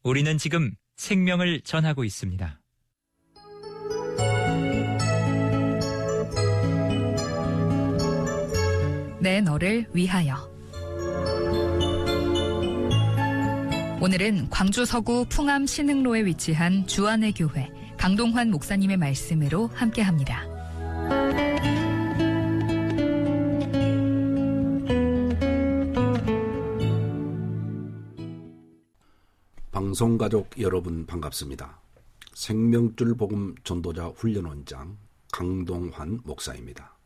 우리는 지금 생명을 전하고 있습니다. 내 너를 위하여. 오늘은 광주 서구 풍암 신흥로에 위치한 주안의 교회 강동환 목사님의 말씀으로 함께합니다. 방송가족 여러분 반갑습니다. 생명줄 복음 전도자 훈련원장 강동환 목사입니다.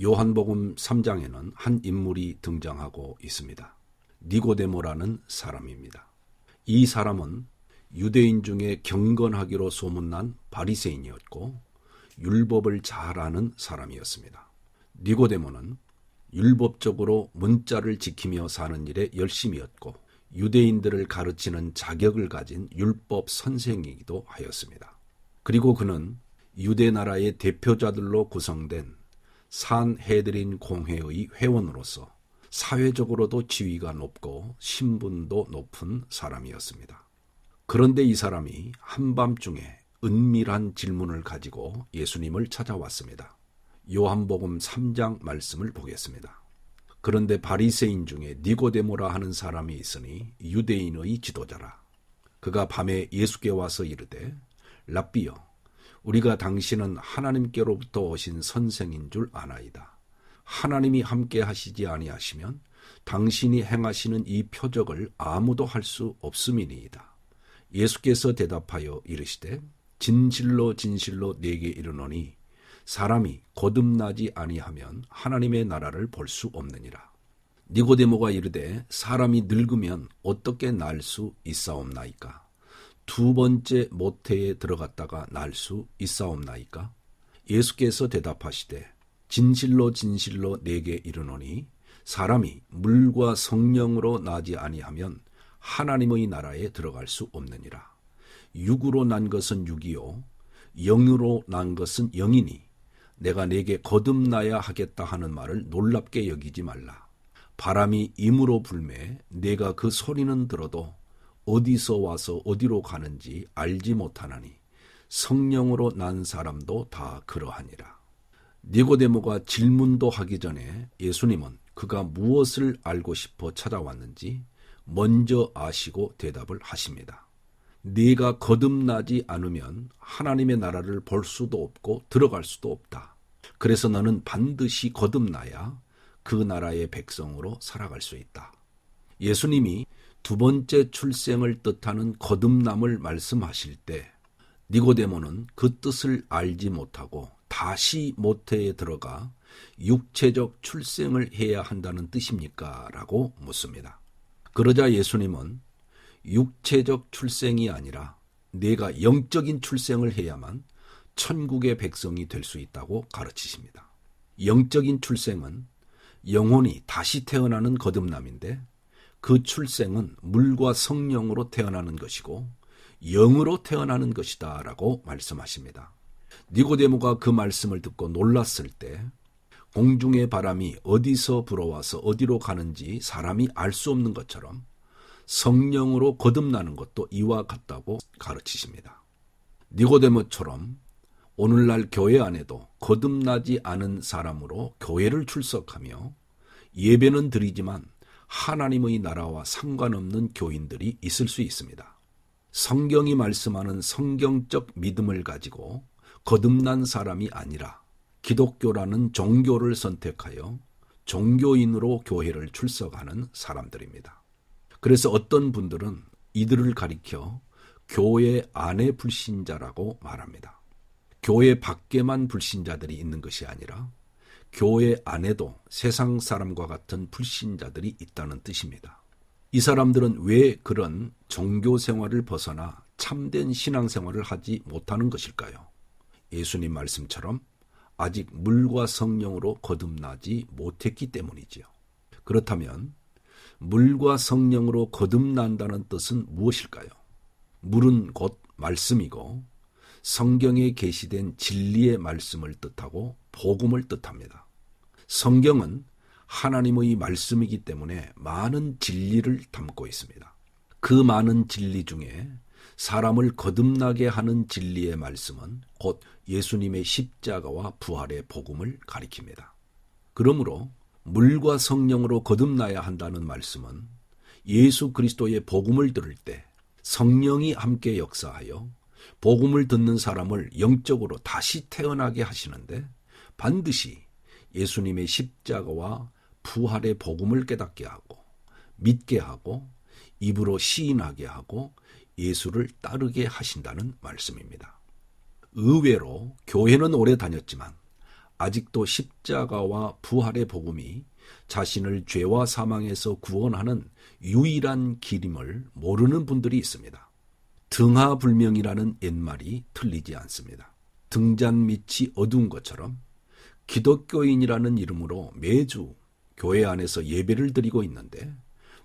요한복음 3장에는 한 인물이 등장하고 있습니다. 니고데모라는 사람입니다. 이 사람은 유대인 중에 경건하기로 소문난 바리새인이었고 율법을 잘 아는 사람이었습니다. 니고데모는 율법적으로 문자를 지키며 사는 일에 열심이었고 유대인들을 가르치는 자격을 가진 율법 선생이기도 하였습니다. 그리고 그는 유대 나라의 대표자들로 구성된 산헤드린 공회의 회원으로서 사회적으로도 지위가 높고 신분도 높은 사람이었습니다. 그런데 이 사람이 한밤중에 은밀한 질문을 가지고 예수님을 찾아왔습니다. 요한복음 3장 말씀을 보겠습니다. 그런데 바리새인 중에 니고데모라 하는 사람이 있으니 유대인의 지도자라. 그가 밤에 예수께 와서 이르되 랍비여, 우리가 당신은 하나님께로부터 오신 선생인 줄 아나이다. 하나님이 함께 하시지 아니하시면 당신이 행하시는 이 표적을 아무도 할 수 없음이니이다. 예수께서 대답하여 이르시되 진실로 진실로 네게 이르노니 사람이 거듭나지 아니하면 하나님의 나라를 볼 수 없느니라. 니고데모가 이르되 사람이 늙으면 어떻게 날 수 있사옵나이까? 두 번째 모태에 들어갔다가 날 수 있사옵나이까? 예수께서 대답하시되 진실로 진실로 네게 이르노니 사람이 물과 성령으로 나지 아니하면 하나님의 나라에 들어갈 수 없느니라. 육으로 난 것은 육이요 영으로 난 것은 영이니 내가 네게 거듭나야 하겠다 하는 말을 놀랍게 여기지 말라. 바람이 임으로 불매 내가 그 소리는 들어도 어디서 와서 어디로 가는지 알지 못하나니 성령으로 난 사람도 다 그러하니라. 니고데모가 질문도 하기 전에 예수님은 그가 무엇을 알고 싶어 찾아왔는지 먼저 아시고 대답을 하십니다. 네가 거듭나지 않으면 하나님의 나라를 볼 수도 없고 들어갈 수도 없다. 그래서 너는 반드시 거듭나야 그 나라의 백성으로 살아갈 수 있다. 예수님이 두 번째 출생을 뜻하는 거듭남을 말씀하실 때 니고데모는 그 뜻을 알지 못하고 다시 모태에 들어가 육체적 출생을 해야 한다는 뜻입니까? 라고 묻습니다. 그러자 예수님은 육체적 출생이 아니라 내가 영적인 출생을 해야만 천국의 백성이 될 수 있다고 가르치십니다. 영적인 출생은 영혼이 다시 태어나는 거듭남인데 그 출생은 물과 성령으로 태어나는 것이고 영으로 태어나는 것이다 라고 말씀하십니다. 니고데모가 그 말씀을 듣고 놀랐을 때 공중의 바람이 어디서 불어와서 어디로 가는지 사람이 알 수 없는 것처럼 성령으로 거듭나는 것도 이와 같다고 가르치십니다. 니고데모처럼 오늘날 교회 안에도 거듭나지 않은 사람으로 교회를 출석하며 예배는 드리지만 하나님의 나라와 상관없는 교인들이 있을 수 있습니다. 성경이 말씀하는 성경적 믿음을 가지고 거듭난 사람이 아니라 기독교라는 종교를 선택하여 종교인으로 교회를 출석하는 사람들입니다. 그래서 어떤 분들은 이들을 가리켜 교회 안의 불신자라고 말합니다. 교회 밖에만 불신자들이 있는 것이 아니라 교회 안에도 세상 사람과 같은 불신자들이 있다는 뜻입니다. 이 사람들은 왜 그런 종교 생활을 벗어나 참된 신앙 생활을 하지 못하는 것일까요? 예수님 말씀처럼 아직 물과 성령으로 거듭나지 못했기 때문이지요. 그렇다면 물과 성령으로 거듭난다는 뜻은 무엇일까요? 물은 곧 말씀이고 성경에 계시된 진리의 말씀을 뜻하고 복음을 뜻합니다. 성경은 하나님의 말씀이기 때문에 많은 진리를 담고 있습니다. 그 많은 진리 중에 사람을 거듭나게 하는 진리의 말씀은 곧 예수님의 십자가와 부활의 복음을 가리킵니다. 그러므로 물과 성령으로 거듭나야 한다는 말씀은 예수 그리스도의 복음을 들을 때 성령이 함께 역사하여 복음을 듣는 사람을 영적으로 다시 태어나게 하시는데 반드시 예수님의 십자가와 부활의 복음을 깨닫게 하고 믿게 하고 입으로 시인하게 하고 예수를 따르게 하신다는 말씀입니다. 의외로 교회는 오래 다녔지만 아직도 십자가와 부활의 복음이 자신을 죄와 사망에서 구원하는 유일한 길임을 모르는 분들이 있습니다. 등하불명이라는 옛말이 틀리지 않습니다. 등잔 밑이 어두운 것처럼 기독교인이라는 이름으로 매주 교회 안에서 예배를 드리고 있는데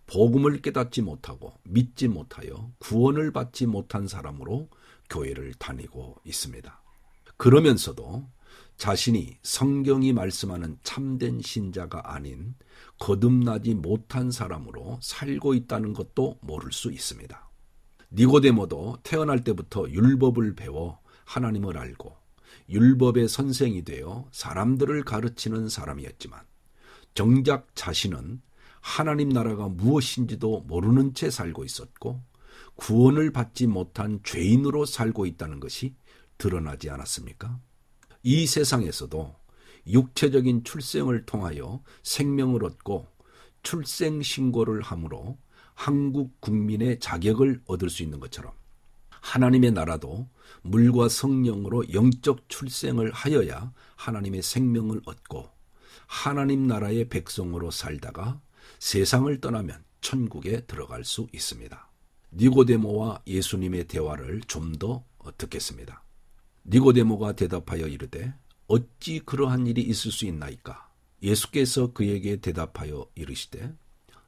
복음을 깨닫지 못하고 믿지 못하여 구원을 받지 못한 사람으로 교회를 다니고 있습니다. 그러면서도 자신이 성경이 말씀하는 참된 신자가 아닌 거듭나지 못한 사람으로 살고 있다는 것도 모를 수 있습니다. 니고데모도 태어날 때부터 율법을 배워 하나님을 알고 율법의 선생이 되어 사람들을 가르치는 사람이었지만 정작 자신은 하나님 나라가 무엇인지도 모르는 채 살고 있었고 구원을 받지 못한 죄인으로 살고 있다는 것이 드러나지 않았습니까? 이 세상에서도 육체적인 출생을 통하여 생명을 얻고 출생신고를 함으로 한국 국민의 자격을 얻을 수 있는 것처럼 하나님의 나라도 물과 성령으로 영적 출생을 하여야 하나님의 생명을 얻고 하나님 나라의 백성으로 살다가 세상을 떠나면 천국에 들어갈 수 있습니다. 니고데모와 예수님의 대화를 좀 더 듣겠습니다. 니고데모가 대답하여 이르되 어찌 그러한 일이 있을 수 있나이까? 예수께서 그에게 대답하여 이르시되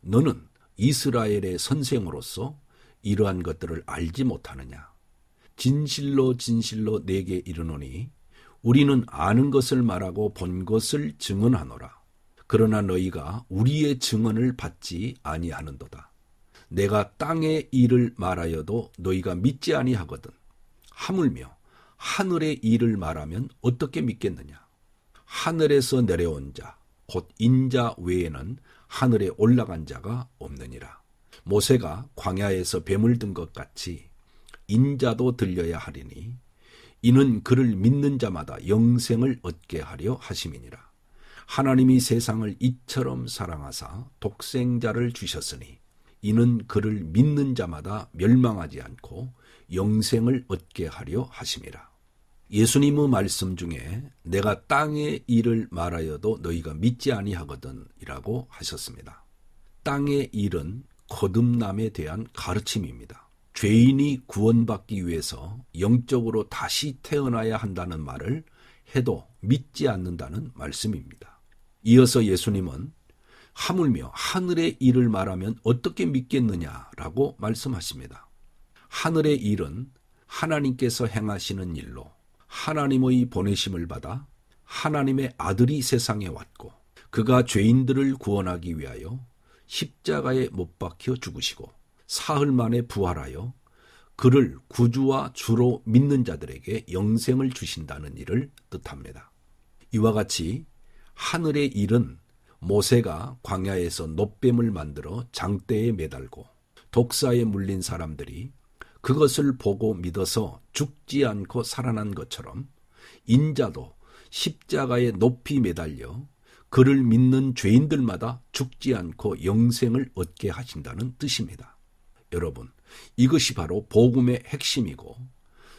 너는 이스라엘의 선생으로서 이러한 것들을 알지 못하느냐? 진실로 진실로 내게 이르노니 우리는 아는 것을 말하고 본 것을 증언하노라. 그러나 너희가 우리의 증언을 받지 아니하는도다. 내가 땅의 일을 말하여도 너희가 믿지 아니하거든. 하물며 하늘의 일을 말하면 어떻게 믿겠느냐? 하늘에서 내려온 자, 곧 인자 외에는 하늘에 올라간 자가 없느니라. 모세가 광야에서 뱀을 든 것 같이 인자도 들려야 하리니 이는 그를 믿는 자마다 영생을 얻게 하려 하심이니라. 하나님이 세상을 이처럼 사랑하사 독생자를 주셨으니 이는 그를 믿는 자마다 멸망하지 않고 영생을 얻게 하려 하심이라. 예수님의 말씀 중에 내가 땅의 일을 말하여도 너희가 믿지 아니하거든 이라고 하셨습니다. 땅의 일은 거듭남에 대한 가르침입니다. 죄인이 구원받기 위해서 영적으로 다시 태어나야 한다는 말을 해도 믿지 않는다는 말씀입니다. 이어서 예수님은 하물며 하늘의 일을 말하면 어떻게 믿겠느냐라고 말씀하십니다. 하늘의 일은 하나님께서 행하시는 일로 하나님의 보내심을 받아 하나님의 아들이 세상에 왔고 그가 죄인들을 구원하기 위하여 십자가에 못 박혀 죽으시고 사흘 만에 부활하여 그를 구주와 주로 믿는 자들에게 영생을 주신다는 일을 뜻합니다. 이와 같이 하늘의 일은 모세가 광야에서 놋뱀을 만들어 장대에 매달고 독사에 물린 사람들이 그것을 보고 믿어서 죽지 않고 살아난 것처럼 인자도 십자가에 높이 매달려 그를 믿는 죄인들마다 죽지 않고 영생을 얻게 하신다는 뜻입니다. 여러분, 이것이 바로 복음의 핵심이고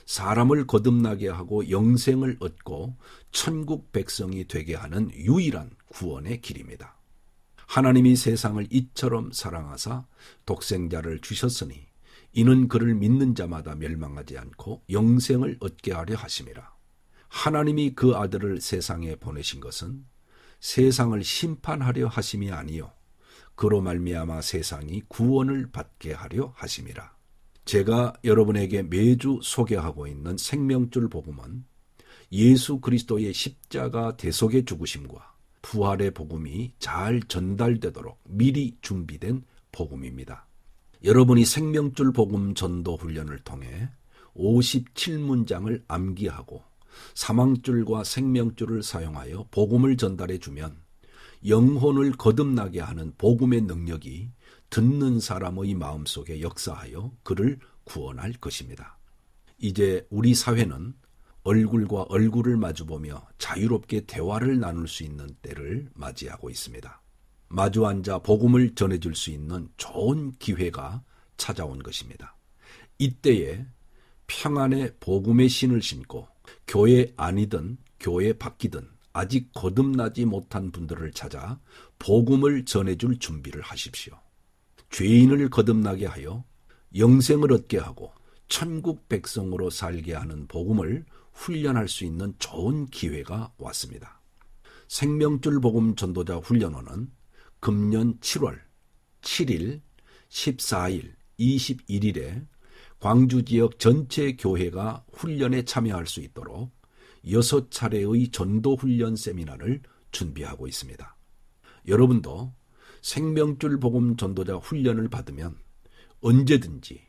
사람을 거듭나게 하고 영생을 얻고 천국 백성이 되게 하는 유일한 구원의 길입니다. 하나님이 세상을 이처럼 사랑하사 독생자를 주셨으니 이는 그를 믿는 자마다 멸망하지 않고 영생을 얻게 하려 하심이라. 하나님이 그 아들을 세상에 보내신 것은 세상을 심판하려 하심이 아니요 그로 말미암아 세상이 구원을 받게 하려 하심이라. 제가 여러분에게 매주 소개하고 있는 생명줄 복음은 예수 그리스도의 십자가 대속의 죽으심과 부활의 복음이 잘 전달되도록 미리 준비된 복음입니다. 여러분이 생명줄 복음 전도 훈련을 통해 57문장을 암기하고 사망줄과 생명줄을 사용하여 복음을 전달해 주면 영혼을 거듭나게 하는 복음의 능력이 듣는 사람의 마음속에 역사하여 그를 구원할 것입니다. 이제 우리 사회는 얼굴과 얼굴을 마주보며 자유롭게 대화를 나눌 수 있는 때를 맞이하고 있습니다. 마주 앉아 복음을 전해줄 수 있는 좋은 기회가 찾아온 것입니다. 이때에 평안의 복음의 신을 신고 교회 안이든 교회 밖이든 아직 거듭나지 못한 분들을 찾아 복음을 전해줄 준비를 하십시오. 죄인을 거듭나게 하여 영생을 얻게 하고 천국 백성으로 살게 하는 복음을 훈련할 수 있는 좋은 기회가 왔습니다. 생명줄 복음 전도자 훈련원은 금년 7월 7일, 14일, 21일에 광주 지역 전체 교회가 훈련에 참여할 수 있도록 6차례의 전도훈련 세미나를 준비하고 있습니다. 여러분도 생명줄 복음 전도자 훈련을 받으면 언제든지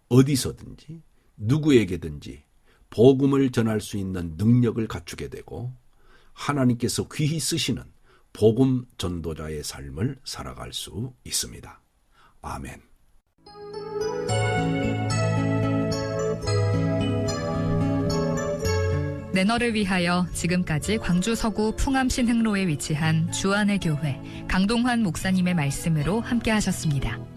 어디서든지 누구에게든지 복음을 전할 수 있는 능력을 갖추게 되고 하나님께서 귀히 쓰시는 복음 전도자의 삶을 살아갈 수 있습니다. 아멘. 내너를 위하여 지금까지 광주 서구 풍암 신흥로에 위치한 주안의 교회 강동환 목사님의 말씀으로 함께 하셨습니다.